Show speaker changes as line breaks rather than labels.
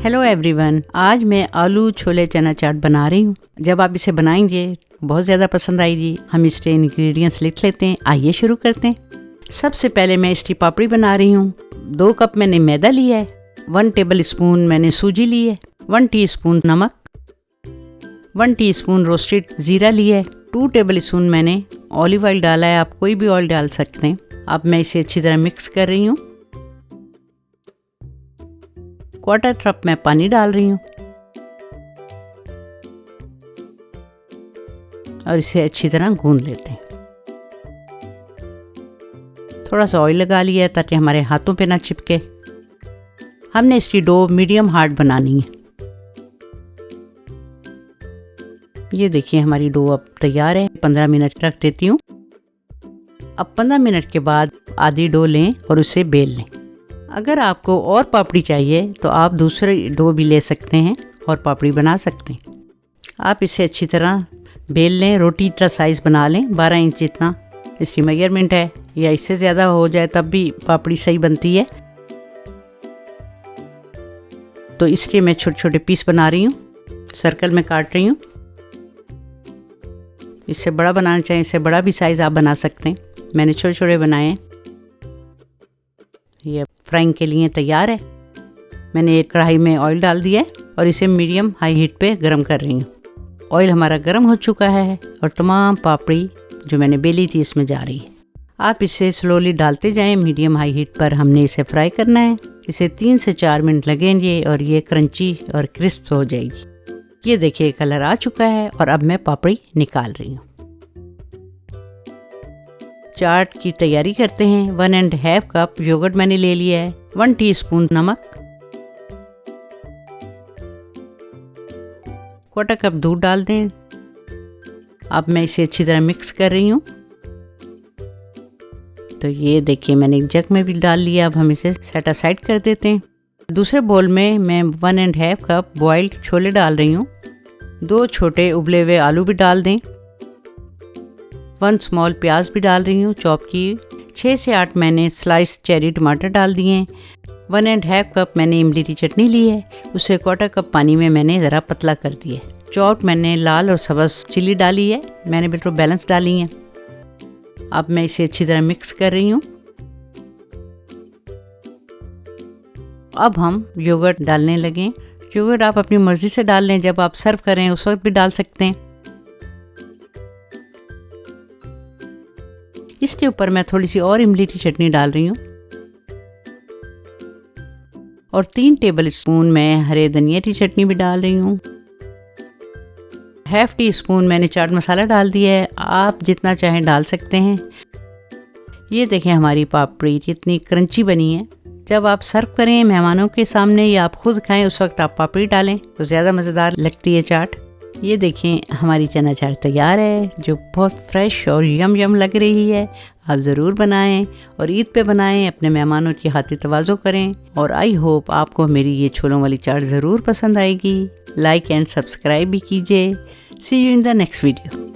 Hello everyone, आज मैं आलू छोले चना चाट बना रही हूँ। जब आप इसे बनाएंगे बहुत ज़्यादा पसंद आएगी। हम इसके इंग्रेडिएंट्स लिख लेते हैं, आइए शुरू करते हैं। सबसे पहले मैं इसकी पापड़ी बना रही हूँ। 2 कप मैंने मैदा लिया है, 1 टेबल स्पून मैंने सूजी ली है, 1 टीस्पून नमक, 1 टीस्पून रोस्टेड ज़ीरा लिया है, 2 टेबल स्पून मैंने ऑलिव ऑयल डाला है। आप कोई भी ऑयल डाल सकते हैं। अब मैं इसे अच्छी तरह मिक्स कर रही हूँ। 1/4 कप मैं पानी डाल रही हूँ और इसे अच्छी तरह गूंद लेते हैं। थोड़ा सा ऑयल लगा लिया है ताकि हमारे हाथों पे ना चिपके। हमने इसकी डो मीडियम हार्ड बनानी है। ये देखिए हमारी डो अब तैयार है। 15 मिनट रख देती हूँ। अब 15 मिनट के बाद आधी डो लें और उसे बेल लें। अगर आपको और पापड़ी चाहिए तो आप दूसरी डो भी ले सकते हैं और पापड़ी बना सकते हैं। आप इसे अच्छी तरह बेल लें, रोटी का साइज़ बना लें। 12 इंच जितना इसकी मेजरमेंट है, या इससे ज़्यादा हो जाए तब भी पापड़ी सही बनती है। तो इसके मैं छोटे छोटे पीस बना रही हूँ, सर्कल में काट रही हूँ। इससे बड़ा बनाना चाहिए, इससे बड़ा भी साइज़ आप बना सकते हैं। मैंने छोटे छोटे बनाए हैं। ये फ्राइंग के लिए तैयार है। मैंने एक कढ़ाई में ऑयल डाल दिया है और इसे मीडियम हाई हीट पे गरम कर रही हूँ। ऑयल हमारा गरम हो चुका है और तमाम पापड़ी जो मैंने बेली थी इसमें जा रही है। आप इसे स्लोली डालते जाएं। मीडियम हाई हीट पर हमने इसे फ्राई करना है। इसे 3 से 4 मिनट लगेंगे और ये क्रंची और क्रिस्प हो जाएगी। ये देखिए कलर आ चुका है और अब मैं पापड़ी निकाल रही हूँ। चाट की तैयारी करते हैं। 1.5 कप योगर्ट मैंने ले लिया है, 1 टीस्पून नमक, 1/4 कप दूध डाल दें। अब मैं इसे अच्छी तरह मिक्स कर रही हूँ। तो ये देखिए मैंने एक जग में भी डाल लिया। अब हम इसे सेट असाइड कर देते हैं। दूसरे बोल में मैं 1.5 कप बॉइल्ड छोले डाल रही हूँ। 2 छोटे उबले हुए आलू भी डाल दें। 1 स्मॉल प्याज भी डाल रही हूँ चॉप की। 6 से 8 मैंने स्लाइस चेरी टमाटर डाल दिए हैं। 1.5 कप मैंने इमली की चटनी ली है, उसे 1/4 कप पानी में मैंने ज़रा पतला कर दिया है। चॉप मैंने लाल और सब्ज़ चिली डाली है, मैंने बिल्कुल बैलेंस डाली है। अब मैं इसे अच्छी तरह मिक्स कर रही हूँ। अब हम योगर्ट डालने लगें। योगर्ट आप अपनी मर्ज़ी से डाल लें, जब आप सर्व करें उस वक्त भी डाल सकते हैं। इसके ऊपर मैं थोड़ी सी और इमली की चटनी डाल रही हूँ और 3 टेबल स्पून मैं हरे धनिया की चटनी भी डाल रही हूँ। 1/2 टीस्पून मैंने चाट मसाला डाल दिया है, आप जितना चाहें डाल सकते हैं। ये देखें हमारी पापड़ी कितनी क्रंची बनी है। जब आप सर्व करें मेहमानों के सामने या आप खुद खाएं उस वक्त आप पापड़ी डालें तो ज़्यादा मज़ेदार लगती है चाट। ये देखें हमारी चना चाट तैयार है, जो बहुत फ्रेश और यम लग रही है। आप ज़रूर बनाएं और ईद पे बनाएं, अपने मेहमानों की खातिर तवाज़ो करें। और आई होप आपको मेरी ये छोलों वाली चाट ज़रूर पसंद आएगी। लाइक एंड सब्सक्राइब भी कीजिए। See you in the next video.